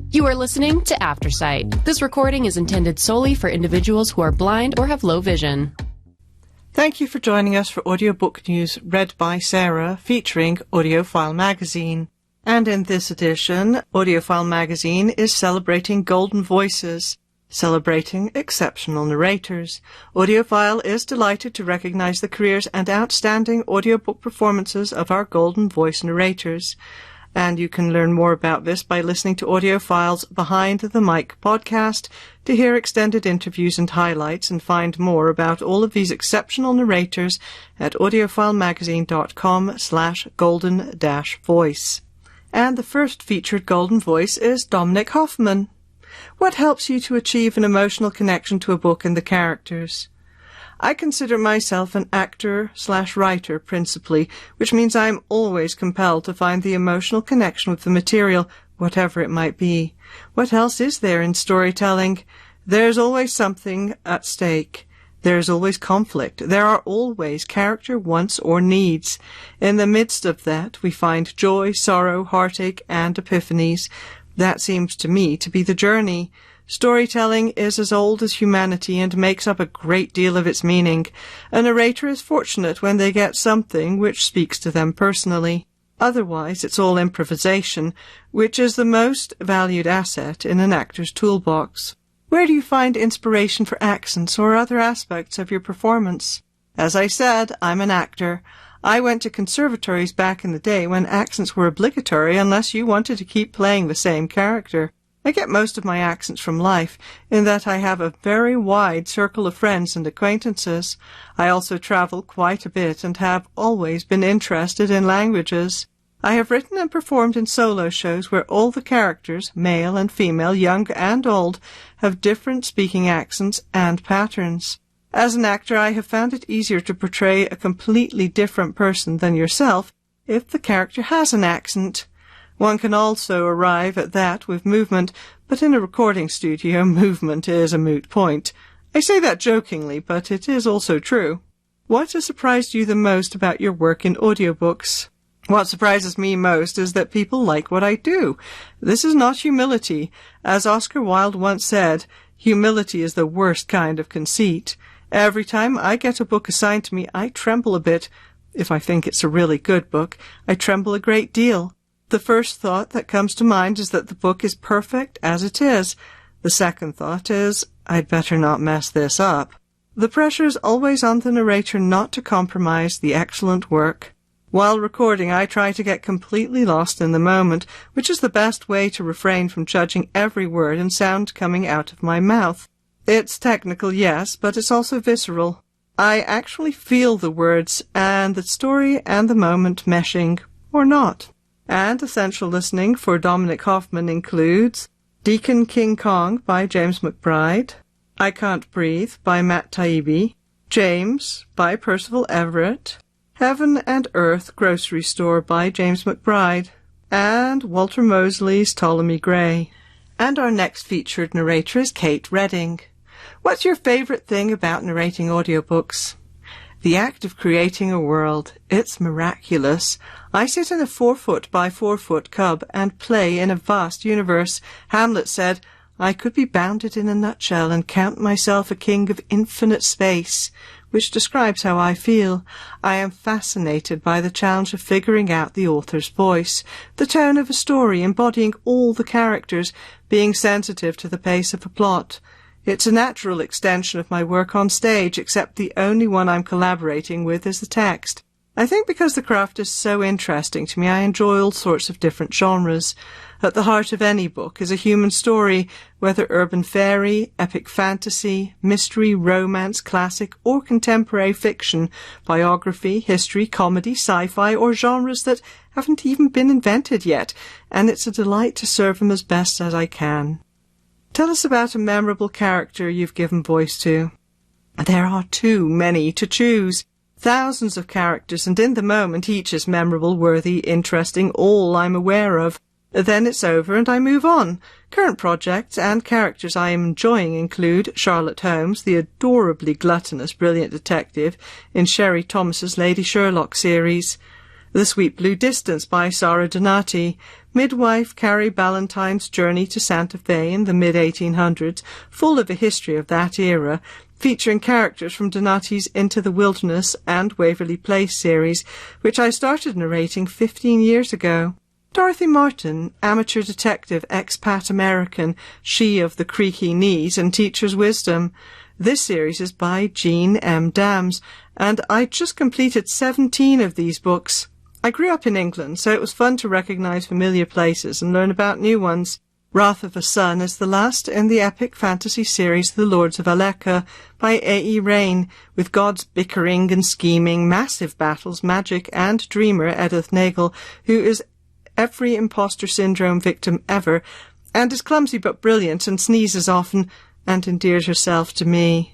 You are listening to Aftersight. This recording is intended solely for individuals who are blind or have low vision. Thank you for joining us for audiobook news read by Sarah, featuring Audiophile Magazine. And in this edition, Audiophile Magazine is celebrating Golden Voices, celebrating exceptional narrators. Audiophile is delighted to recognize the careers and outstanding audiobook performances of our Golden Voice narrators. And you can learn more about this by listening to Audiophile's Behind the Mic podcast to hear extended interviews and highlights and find more about all of these exceptional narrators at audiophilemagazine.com/golden-voice. And the first featured Golden Voice is Dominic Hoffman. What helps you to achieve an emotional connection to a book and the characters? I consider myself an actor/writer principally, which means I am always compelled to find the emotional connection with the material, whatever it might be. What else is there in storytelling? There's always something at stake. There's always conflict. There are always character wants or needs. In the midst of that, we find joy, sorrow, heartache, and epiphanies. That seems to me to be the journey. Storytelling is as old as humanity and makes up a great deal of its meaning. A narrator is fortunate when they get something which speaks to them personally. Otherwise, it's all improvisation, which is the most valued asset in an actor's toolbox. Where do you find inspiration for accents or other aspects of your performance? As I said, I'm an actor. I went to conservatories back in the day when accents were obligatory unless you wanted to keep playing the same character. I get most of my accents from life, in that I have a very wide circle of friends and acquaintances. I also travel quite a bit and have always been interested in languages. I have written and performed in solo shows where all the characters, male and female, young and old, have different speaking accents and patterns. As an actor, I have found it easier to portray a completely different person than yourself if the character has an accent. One can also arrive at that with movement, but in a recording studio, movement is a moot point. I say that jokingly, but it is also true. What has surprised you the most about your work in audiobooks? What surprises me most is that people like what I do. This is not humility. As Oscar Wilde once said, humility is the worst kind of conceit. Every time I get a book assigned to me, I tremble a bit. If I think it's a really good book, I tremble a great deal. The first thought that comes to mind is that the book is perfect as it is. The second thought is, I'd better not mess this up. The pressure is always on the narrator not to compromise the excellent work. While recording, I try to get completely lost in the moment, which is the best way to refrain from judging every word and sound coming out of my mouth. It's technical, yes, but it's also visceral. I actually feel the words and the story and the moment meshing, or not. And essential listening for Dominic Hoffman includes Deacon King Kong by James McBride, I Can't Breathe by Matt Taibbi, James by Percival Everett, Heaven and Earth Grocery Store by James McBride, and Walter Mosley's Ptolemy Gray. And our next featured narrator is Kate Redding. What's your favorite thing about narrating audiobooks? The act of creating a world. It's miraculous. I sit in a 4-foot by 4-foot cub and play in a vast universe. Hamlet said, I could be bounded in a nutshell and count myself a king of infinite space, which describes how I feel. I am fascinated by the challenge of figuring out the author's voice, the tone of a story embodying all the characters, being sensitive to the pace of a plot. It's a natural extension of my work on stage, except the only one I'm collaborating with is the text. I think because the craft is so interesting to me, I enjoy all sorts of different genres. At the heart of any book is a human story, whether urban fairy, epic fantasy, mystery, romance, classic, or contemporary fiction, biography, history, comedy, sci-fi, or genres that haven't even been invented yet, and it's a delight to serve them as best as I can. Tell us about a memorable character you've given voice to. There are too many to choose. Thousands of characters, and in the moment each is memorable, worthy, interesting, all I'm aware of. Then it's over and I move on. Current projects and characters I am enjoying include Charlotte Holmes, the adorably gluttonous brilliant detective in Sherry Thomas's Lady Sherlock series. The Sweet Blue Distance by Sara Donati, midwife Carrie Ballantyne's journey to Santa Fe in the mid-1800s, full of a history of that era, featuring characters from Donati's Into the Wilderness and Waverly Place series, which I started narrating 15 years ago. Dorothy Martin, amateur detective, expat American, she of the creaky knees and teacher's wisdom. This series is by Jean M. Dams, and I just completed 17 of these books. I grew up in England, so it was fun to recognize familiar places and learn about new ones. Wrath of a Sun is the last in the epic fantasy series The Lords of Aleka by A.E. Rain, with gods bickering and scheming, massive battles, magic, and dreamer Edith Nagel, who is every imposter syndrome victim ever, and is clumsy but brilliant and sneezes often, and endears herself to me.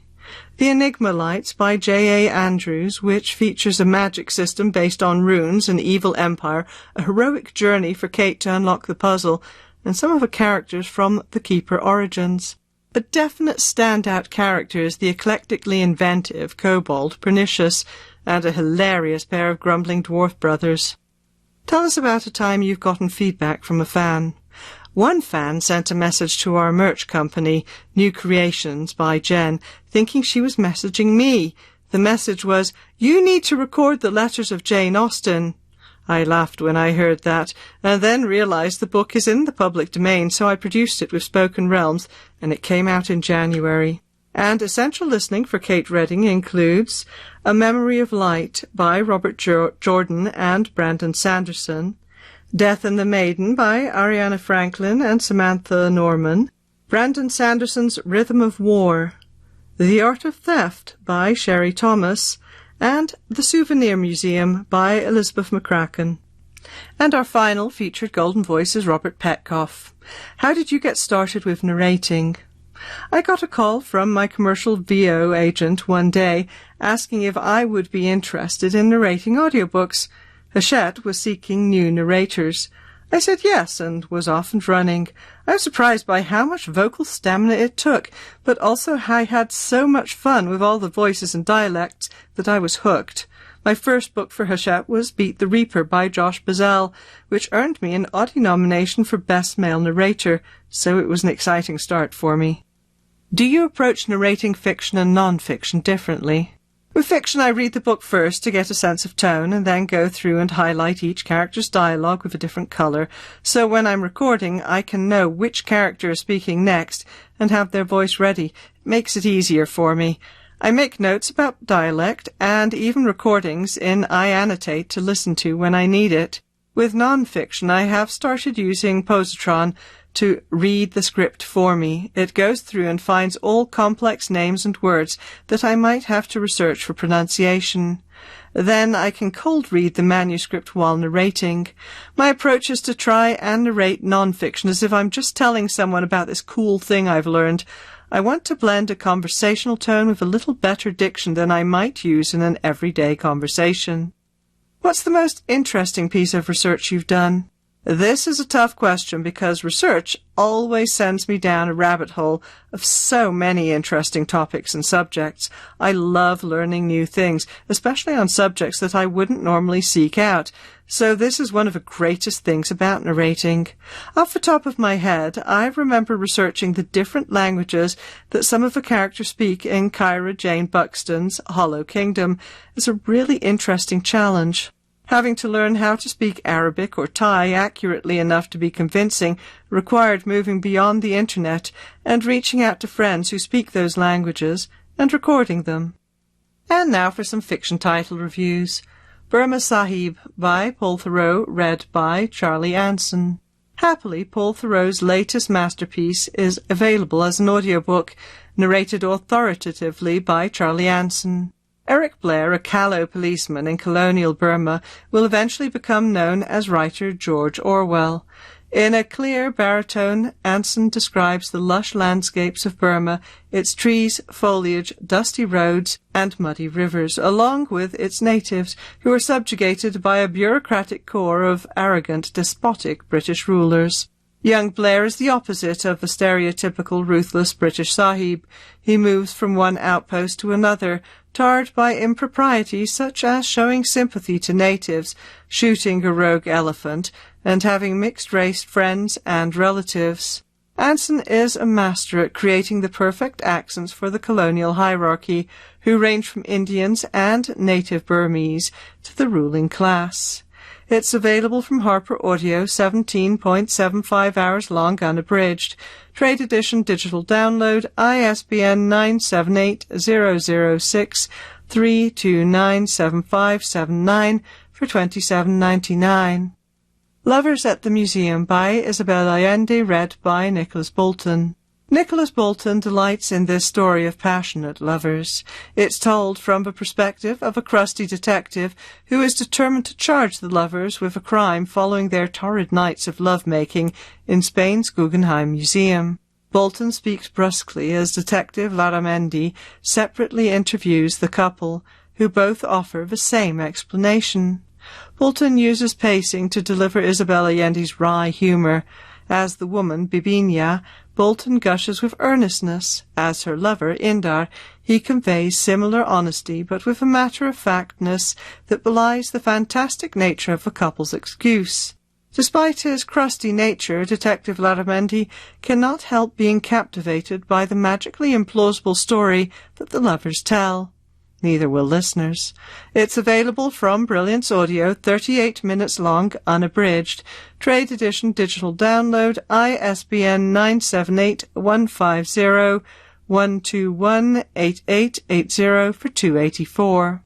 The Enigma Lights by J.A. Andrews, which features a magic system based on runes, an evil empire, a heroic journey for Kate to unlock the puzzle, and some of the characters from The Keeper Origins. A definite standout character is the eclectically inventive Kobold Pernicious, and a hilarious pair of grumbling dwarf brothers. Tell us about a time you've gotten feedback from a fan. One fan sent a message to our merch company, New Creations by Jen, thinking she was messaging me. The message was, "You need to record the letters of Jane Austen." I laughed when I heard that, and then realized the book is in the public domain, so I produced it with Spoken Realms, and it came out in January. And essential listening for Kate Redding includes A Memory of Light by Robert Jordan and Brandon Sanderson, Death and the Maiden by Ariana Franklin and Samantha Norman, Brandon Sanderson's Rhythm of War, The Art of Theft by Sherry Thomas, and The Souvenir Museum by Elizabeth McCracken. And our final featured golden voice is Robert Petkoff. How did you get started with narrating? I got a call from my commercial VO agent one day asking if I would be interested in narrating audiobooks. Hachette was seeking new narrators. I said yes and was off and running. I was surprised by how much vocal stamina it took, but also I had so much fun with all the voices and dialects that I was hooked. My first book for Hachette was Beat the Reaper by Josh Bazell, which earned me an Audie nomination for Best Male Narrator, so it was an exciting start for me. Do you approach narrating fiction and non-fiction differently? With fiction, I read the book first to get a sense of tone and then go through and highlight each character's dialogue with a different colour, so when I'm recording, I can know which character is speaking next and have their voice ready. It makes it easier for me. I make notes about dialect and even recordings in iAnnotate to listen to when I need it. With non-fiction, I have started using Positron to read the script for me. It goes through and finds all complex names and words that I might have to research for pronunciation. Then I can cold read the manuscript while narrating. My approach is to try and narrate non-fiction as if I'm just telling someone about this cool thing I've learned. I want to blend a conversational tone with a little better diction than I might use in an everyday conversation. What's the most interesting piece of research you've done? This is a tough question because research always sends me down a rabbit hole of so many interesting topics and subjects. I love learning new things, especially on subjects that I wouldn't normally seek out. So this is one of the greatest things about narrating. Off the top of my head, I remember researching the different languages that some of the characters speak in Kyra Jane Buxton's Hollow Kingdom. It's a really interesting challenge. Having to learn how to speak Arabic or Thai accurately enough to be convincing required moving beyond the internet and reaching out to friends who speak those languages and recording them. And now for some fiction title reviews. Burma Sahib by Paul Theroux, read by Charlie Anson. Happily, Paul Theroux's latest masterpiece is available as an audiobook, narrated authoritatively by Charlie Anson. Eric Blair, a callow policeman in colonial Burma, will eventually become known as writer George Orwell. In a clear baritone, Anson describes the lush landscapes of Burma, its trees, foliage, dusty roads, and muddy rivers, along with its natives, who are subjugated by a bureaucratic corps of arrogant, despotic British rulers. Young Blair is the opposite of the stereotypical ruthless British Sahib. He moves from one outpost to another, tarred by improprieties such as showing sympathy to natives, shooting a rogue elephant, and having mixed-race friends and relatives. Anson is a master at creating the perfect accents for the colonial hierarchy, who range from Indians and native Burmese to the ruling class. It's available from Harper Audio, 17.75 hours long, unabridged. Trade edition, digital download, ISBN 978-006-3297579 for $27.99. Lovers at the Museum by Isabel Allende, read by Nicholas Bolton. Nicholas Bolton delights in this story of passionate lovers. It's told from the perspective of a crusty detective who is determined to charge the lovers with a crime following their torrid nights of love-making in Spain's Guggenheim Museum. Bolton speaks brusquely as Detective Larramendi separately interviews the couple, who both offer the same explanation. Bolton uses pacing to deliver Isabel Allende's wry humour. As the woman, Bibinia, Bolton gushes with earnestness. As her lover, Indar, he conveys similar honesty, but with a matter-of-factness that belies the fantastic nature of the couple's excuse. Despite his crusty nature, Detective Larramendi cannot help being captivated by the magically implausible story that the lovers tell. Neither will listeners. It's available from Brilliance Audio, 38 minutes long, unabridged. Trade edition, digital download, ISBN 978-150-121-8880 for $2.84.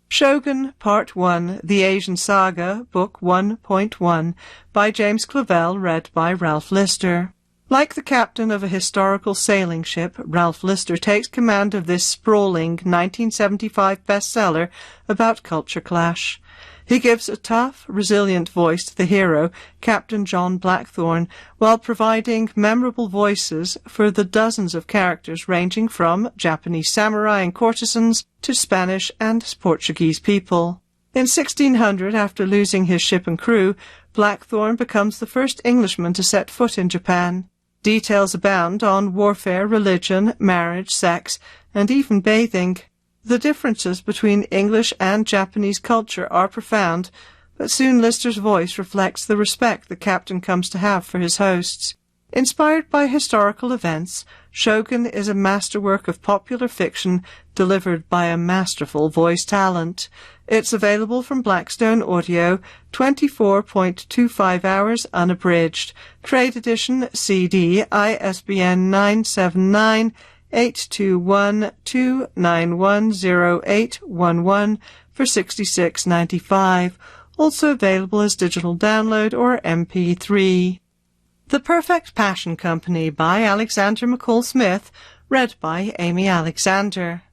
Shogun, Part 1, The Asian Saga, Book 1.1, by James Clavell, read by Ralph Lister. Like the captain of a historical sailing ship, Ralph Lister takes command of this sprawling 1975 bestseller about culture clash. He gives a tough, resilient voice to the hero, Captain John Blackthorne, while providing memorable voices for the dozens of characters ranging from Japanese samurai and courtesans to Spanish and Portuguese people. In 1600, after losing his ship and crew, Blackthorne becomes the first Englishman to set foot in Japan. Details abound on warfare, religion, marriage, sex, and even bathing. The differences between English and Japanese culture are profound, but soon Lister's voice reflects the respect the captain comes to have for his hosts. Inspired by historical events, Shogun is a masterwork of popular fiction delivered by a masterful voice talent. It's available from Blackstone Audio, 24.25 hours unabridged. Trade edition, CD, ISBN 979-821-2910811 for $66.95. Also available as digital download or MP3. The Perfect Passion Company by Alexander McCall Smith, read by Amy Alexander.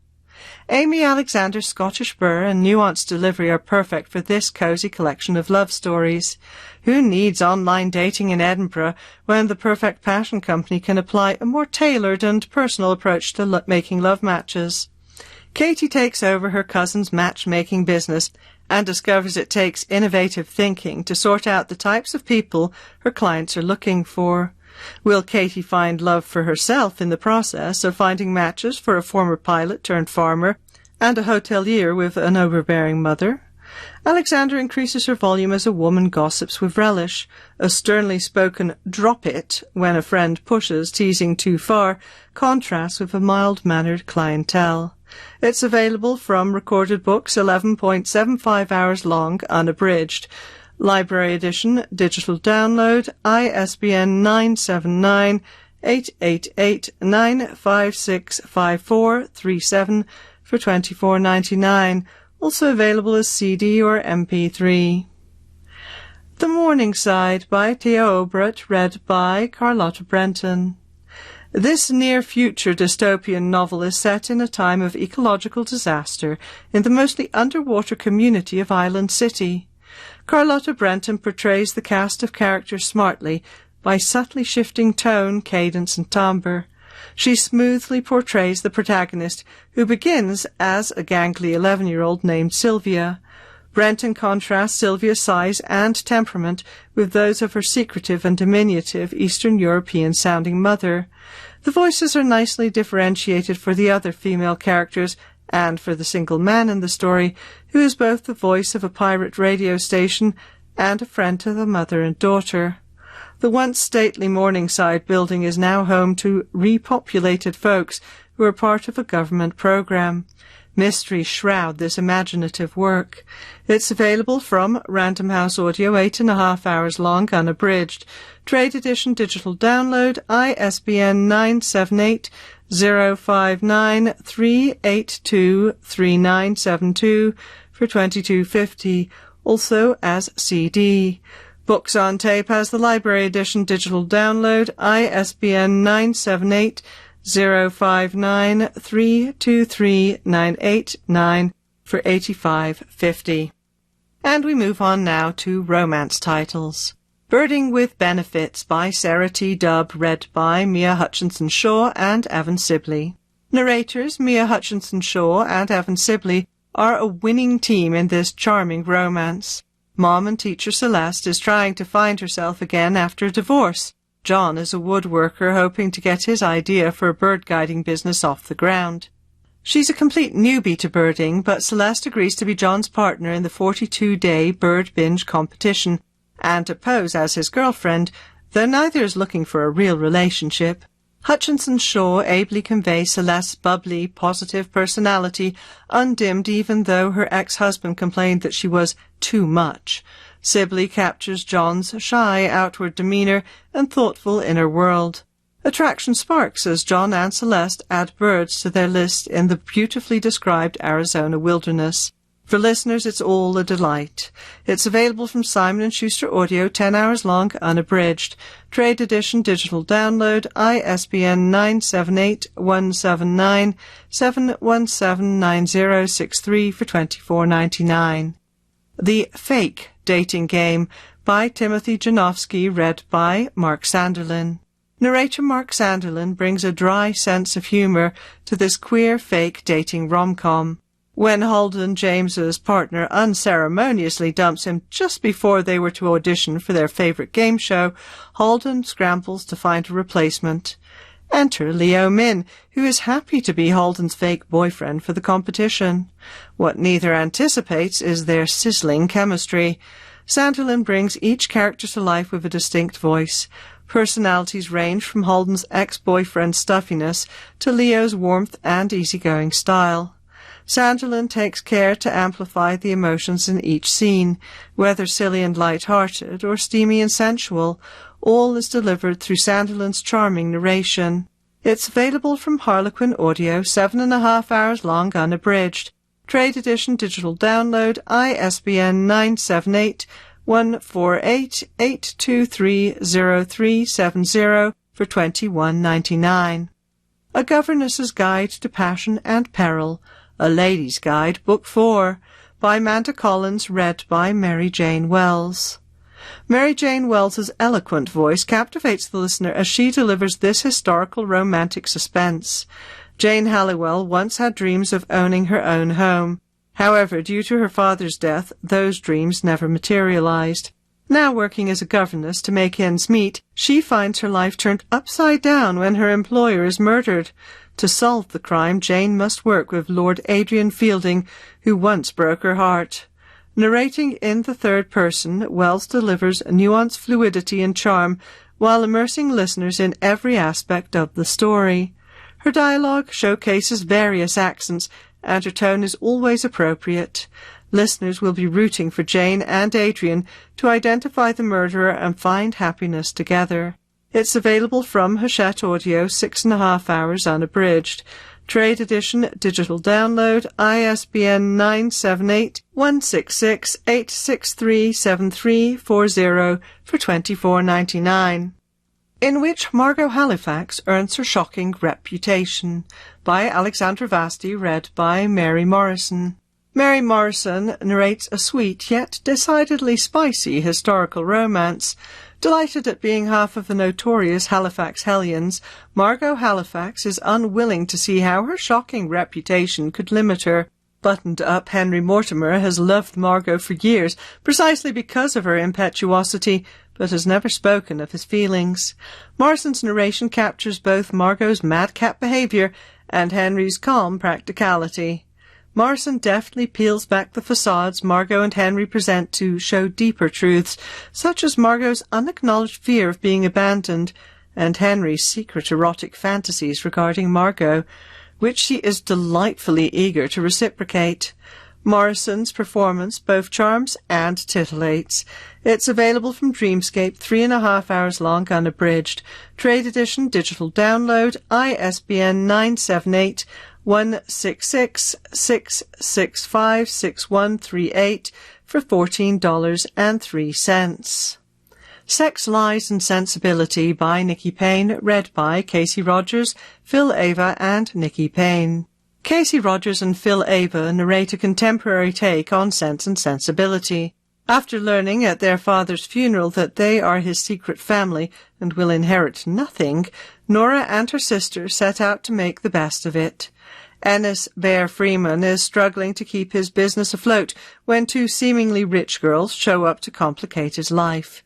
Amy Alexander's Scottish burr and nuanced delivery are perfect for this cosy collection of love stories. Who needs online dating in Edinburgh when the Perfect Passion Company can apply a more tailored and personal approach to making love matches? Katie takes over her cousin's matchmaking business and discovers it takes innovative thinking to sort out the types of people her clients are looking for. Will Katie find love for herself in the process of finding matches for a former pilot turned farmer and a hotelier with an overbearing mother? Alexander increases her volume as a woman gossips with relish. A sternly spoken "drop it" when a friend pushes, teasing too far, contrasts with a mild-mannered clientele. It's available from Recorded Books, 11.75 hours long, unabridged. Library edition, digital download, ISBN 979-888-9565437 for $24.99. Also available as CD or MP3. The Morningside by Thea Obrecht, read by Carlotta Brenton. This near-future dystopian novel is set in a time of ecological disaster in the mostly underwater community of Island City. Carlotta Brenton portrays the cast of characters smartly by subtly shifting tone, cadence, and timbre. She smoothly portrays the protagonist, who begins as a gangly 11-year-old named Sylvia. Brenton contrasts Sylvia's size and temperament with those of her secretive and diminutive Eastern European-sounding mother. The voices are nicely differentiated for the other female characters and for the single man in the story, who is both the voice of a pirate radio station and a friend to the mother and daughter. The once stately Morningside building is now home to repopulated folks who are part of a government program. Mysteries shroud this imaginative work. It's available from Random House Audio, 8.5 hours long, unabridged. Trade edition digital download, ISBN 978-059-382-3972 for $22.50, also as CD. Books on Tape has the library edition digital download, ISBN 978-059-323-989 for $85.50. And we move on now to romance titles. Birding with Benefits by Sarah T. Dubb, read by Mia Hutchinson-Shaw and Evan Sibley. Narrators Mia Hutchinson-Shaw and Evan Sibley are a winning team in this charming romance. Mom and teacher Celeste is trying to find herself again after a divorce. John is a woodworker hoping to get his idea for a bird guiding business off the ground. She's a complete newbie to birding, but Celeste agrees to be John's partner in the 42-day bird binge competition and to pose as his girlfriend, though neither is looking for a real relationship. Hutchinson-Shaw ably conveys Celeste's bubbly, positive personality, undimmed even though her ex-husband complained that she was too much. Sibley captures John's shy outward demeanour and thoughtful inner world. Attraction sparks as John and Celeste add birds to their list in the beautifully described Arizona wilderness. For listeners, it's all a delight. It's available from Simon & Schuster Audio, 10 hours long, unabridged. Trade edition digital download, ISBN 978-179-717-9063 for $24.99. The Fake Dating Game by Timothy Janofsky, read by Mark Sanderlin. Narrator Mark Sanderlin brings a dry sense of humour to this queer fake dating rom-com. When Holden James's partner unceremoniously dumps him just before they were to audition for their favourite game show, Holden scrambles to find a replacement. Enter Leo Min, who is happy to be Holden's fake boyfriend for the competition. What neither anticipates is their sizzling chemistry. Sanderlin brings each character to life with a distinct voice. Personalities range from Holden's ex-boyfriend's stuffiness to Leo's warmth and easygoing style. Sanderlin takes care to amplify the emotions in each scene, whether silly and light-hearted or steamy and sensual. All is delivered through Sanderlin's charming narration. It's available from Harlequin Audio, 7.5 hours long, unabridged. Trade edition digital download, ISBN 978-148-823-0370 for $21.99. A Governess's Guide to Passion and Peril, A Lady's Guide, Book 4, by Amanda Collins, read by Mary Jane Wells. Mary Jane Wells's eloquent voice captivates the listener as she delivers this historical romantic suspense. Jane Halliwell once had dreams of owning her own home. However, due to her father's death, those dreams never materialized. Now working as a governess to make ends meet, she finds her life turned upside down when her employer is murdered. To solve the crime, Jane must work with Lord Adrian Fielding, who once broke her heart. Narrating in the third person, Wells delivers nuanced fluidity and charm while immersing listeners in every aspect of the story. Her dialogue showcases various accents, and her tone is always appropriate. Listeners will be rooting for Jane and Adrian to identify the murderer and find happiness together. It's available from Hachette Audio, 6.5 hours, unabridged. Trade edition digital download, ISBN 978-166-863-7340 for $24.99. In which Margot Halifax earns her shocking reputation, by Alexandra Vasti, read by Mary Morrison. Mary Morrison narrates a sweet yet decidedly spicy historical romance. Delighted at being half of the notorious Halifax Hellions, Margot Halifax is unwilling to see how her shocking reputation could limit her. Buttoned-up Henry Mortimer has loved Margot for years, precisely because of her impetuosity, but has never spoken of his feelings. Morrison's narration captures both Margot's madcap behaviour and Henry's calm practicality. Morrison deftly peels back the facades Margot and Henry present to show deeper truths, such as Margot's unacknowledged fear of being abandoned, and Henry's secret erotic fantasies regarding Margot, which she is delightfully eager to reciprocate. Morrison's performance both charms and titillates. It's available from Dreamscape, 3.5 hours long, unabridged. Trade edition, digital download, ISBN 978-166-665-6138 for $14.03. Sex, Lies and Sensibility by Nikki Payne, read by Casey Rogers, Phil Ava and Nikki Payne. Casey Rogers and Phil Ava narrate a contemporary take on Sense and Sensibility. After learning at their father's funeral that they are his secret family and will inherit nothing, Nora and her sister set out to make the best of it. Ennis Bear Freeman is struggling to keep his business afloat when two seemingly rich girls show up to complicate his life.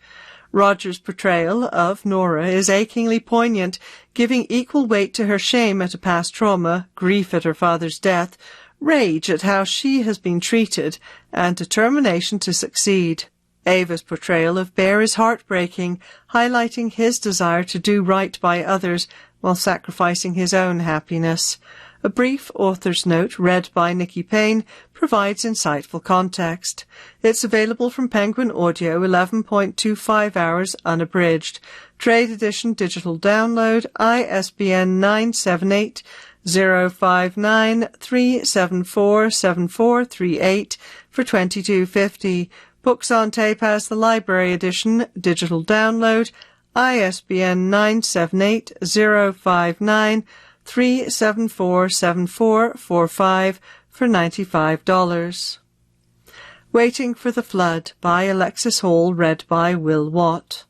Roger's portrayal of Nora is achingly poignant, giving equal weight to her shame at a past trauma, grief at her father's death, rage at how she has been treated, and determination to succeed. Ava's portrayal of Bear is heartbreaking, highlighting his desire to do right by others while sacrificing his own happiness. A brief author's note read by Nikki Payne provides insightful context. It's available from Penguin Audio, 11.25 hours unabridged. Trade edition, digital download, ISBN 978-059-374-7438 for $22.50. Books on Tape has the library edition, digital download, ISBN 978-059-374-7445 for $95. Waiting for the Flood by Alexis Hall, read by Will Watt.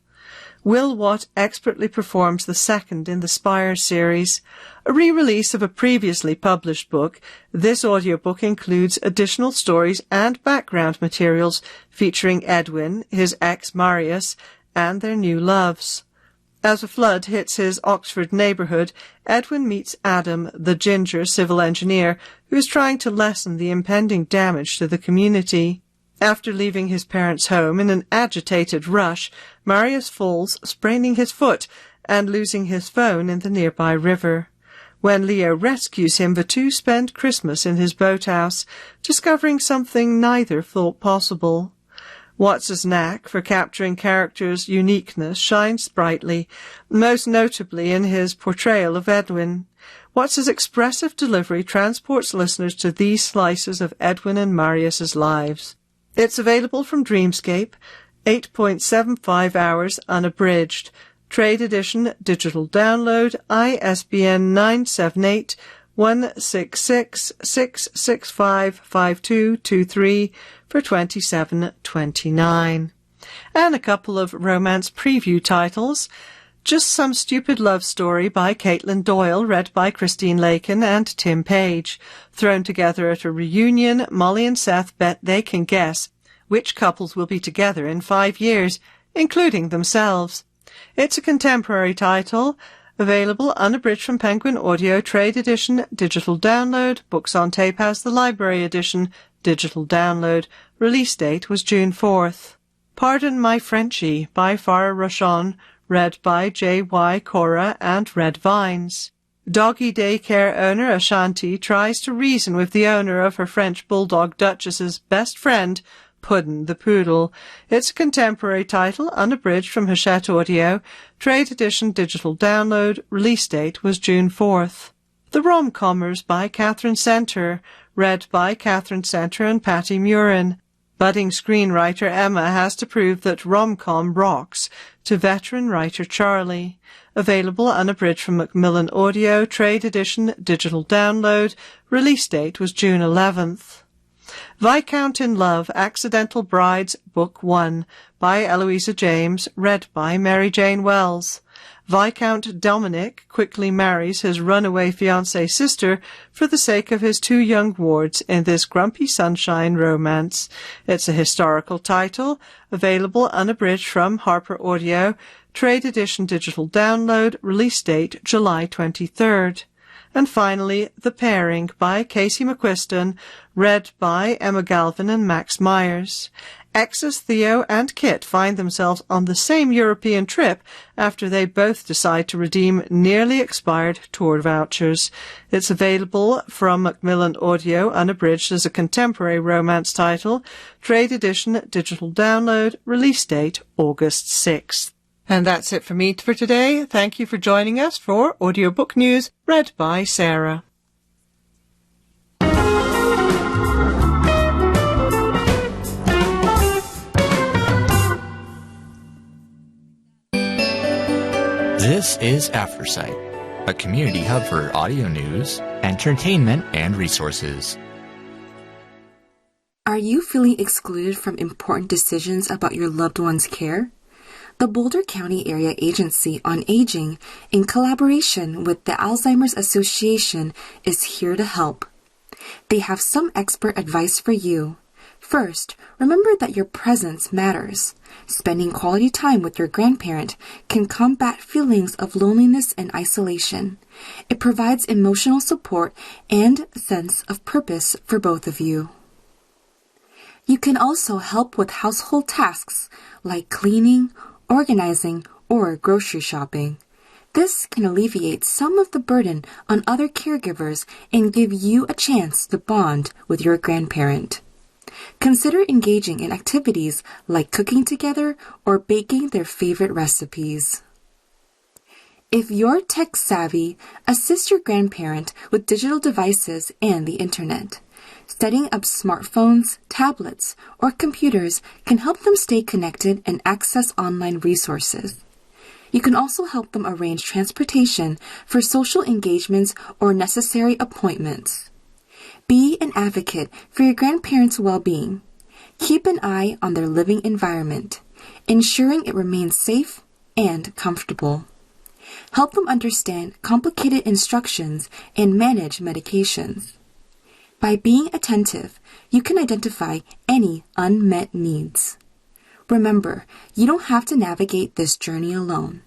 Will Watt expertly performs the second in the Spire series. A re-release of a previously published book, this audiobook includes additional stories and background materials featuring Edwin, his ex Marius, and their new loves. As a flood hits his Oxford neighbourhood, Edwin meets Adam, the ginger civil engineer, who is trying to lessen the impending damage to the community. After leaving his parents' home in an agitated rush, Marius falls, spraining his foot and losing his phone in the nearby river. When Leo rescues him, the two spend Christmas in his boathouse, discovering something neither thought possible. Watts's knack for capturing characters' uniqueness shines brightly, most notably in his portrayal of Edwin. Watts's expressive delivery transports listeners to these slices of Edwin and Marius's lives. It's available from Dreamscape, 8.75 hours unabridged. Trade edition, digital download, ISBN 978-166-665-5223 for $27.29. And a couple of romance preview titles. Just Some Stupid Love Story by Caitlin Doyle, read by Christine Lakin and Tim Page. Thrown together at a reunion, Molly and Seth bet they can guess which couples will be together in 5 years, including themselves. It's a contemporary title, available unabridged from Penguin Audio, trade edition, digital download. Books on Tape has the library edition, digital download. Release date was June 4th. Pardon My Frenchie by Farah Rochon, read by J.Y. Cora and Red Vines. Doggy daycare owner Ashanti tries to reason with the owner of her French bulldog Duchess's best friend, Puddin' the Poodle. It's a contemporary title, unabridged from Hachette Audio, trade edition, digital download. Release date was June 4th. The Rom-Commers by Catherine Center, read by Catherine Center and Patty Murin. Budding screenwriter Emma has to prove that rom-com rocks to veteran writer Charlie. Available unabridged from Macmillan Audio, trade edition, digital download. Release date was June 11th. Viscount in Love, Accidental Brides, Book 1 by Eloisa James, read by Mary Jane Wells. Viscount Dominic quickly marries his runaway fiancée sister for the sake of his two young wards in this grumpy sunshine romance. It's a historical title, available unabridged from Harper Audio, trade edition digital download, release date July 23rd. And finally, The Pairing by Casey McQuiston, read by Emma Galvin and Max Myers. Exes Theo and Kit find themselves on the same European trip after they both decide to redeem nearly expired tour vouchers. It's available from Macmillan Audio, unabridged as a contemporary romance title, trade edition, digital download, release date August 6th. And that's it for me for today. Thank you for joining us for Audiobook News, read by Sarah. This is AfterSight, a community hub for audio news, entertainment, and resources. Are you feeling excluded from important decisions about your loved one's care? The Boulder County Area Agency on Aging, in collaboration with the Alzheimer's Association, is here to help. They have some expert advice for you. First, remember that your presence matters. Spending quality time with your grandparent can combat feelings of loneliness and isolation. It provides emotional support and a sense of purpose for both of you. You can also help with household tasks like cleaning, organizing, or grocery shopping. This can alleviate some of the burden on other caregivers and give you a chance to bond with your grandparent. Consider engaging in activities like cooking together or baking their favorite recipes. If you're tech-savvy, assist your grandparent with digital devices and the internet. Setting up smartphones, tablets, or computers can help them stay connected and access online resources. You can also help them arrange transportation for social engagements or necessary appointments. Be an advocate for your grandparents' well-being. Keep an eye on their living environment, ensuring it remains safe and comfortable. Help them understand complicated instructions and manage medications. By being attentive, you can identify any unmet needs. Remember, you don't have to navigate this journey alone.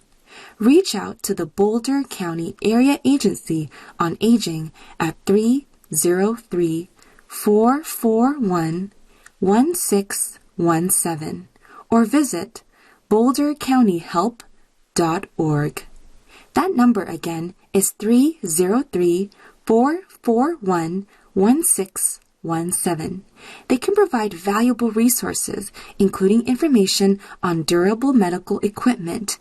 Reach out to the Boulder County Area Agency on Aging at 303-441-1617 or visit bouldercountyhelp.org. That number again is 303-441-1617. They can provide valuable resources, including information on durable medical equipment,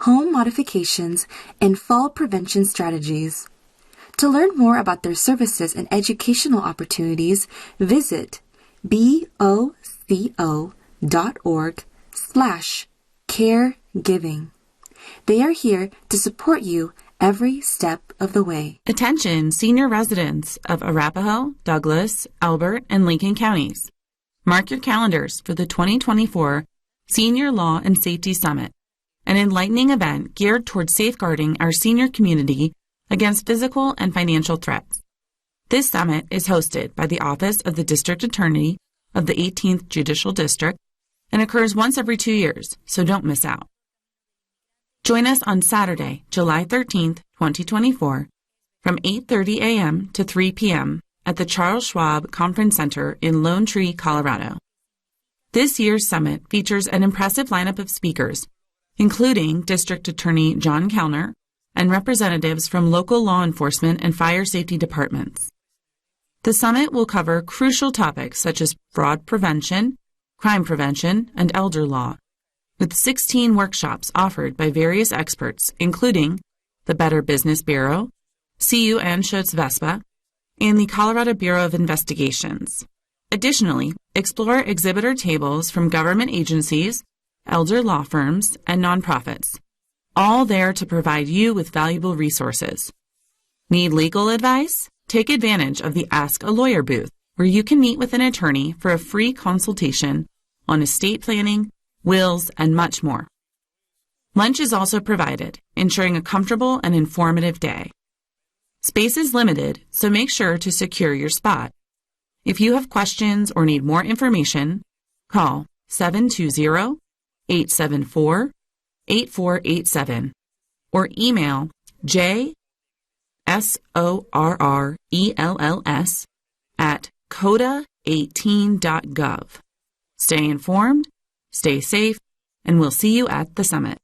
home modifications, and fall prevention strategies. To learn more about their services and educational opportunities, visit boco.org/caregiving. They are here to support you every step of the way. Attention senior residents of Arapahoe, Douglas, Elbert, and Lincoln counties. Mark your calendars for the 2024 Senior Law and Safety Summit, an enlightening event geared towards safeguarding our senior community against physical and financial threats. This summit is hosted by the Office of the District Attorney of the 18th Judicial District and occurs once every 2 years, so don't miss out. Join us on Saturday, July 13th, 2024, from 8:30 a.m. to 3 p.m. at the Charles Schwab Conference Center in Lone Tree, Colorado. This year's summit features an impressive lineup of speakers, including District Attorney John Kellner and representatives from local law enforcement and fire safety departments. The summit will cover crucial topics such as fraud prevention, crime prevention, and elder law, with 16 workshops offered by various experts, including the Better Business Bureau, CU Anschutz Vespa, and the Colorado Bureau of Investigations. Additionally, explore exhibitor tables from government agencies, elder law firms, and nonprofits, all there to provide you with valuable resources. Need legal advice? Take advantage of the Ask a Lawyer booth, where you can meet with an attorney for a free consultation on estate planning, wills, and much more. Lunch is also provided, ensuring a comfortable and informative day. Space is limited, so make sure to secure your spot. If you have questions or need more information, call 720-874-8487 or email jsorrells@coda18.gov. Stay informed, stay safe, and we'll see you at the summit.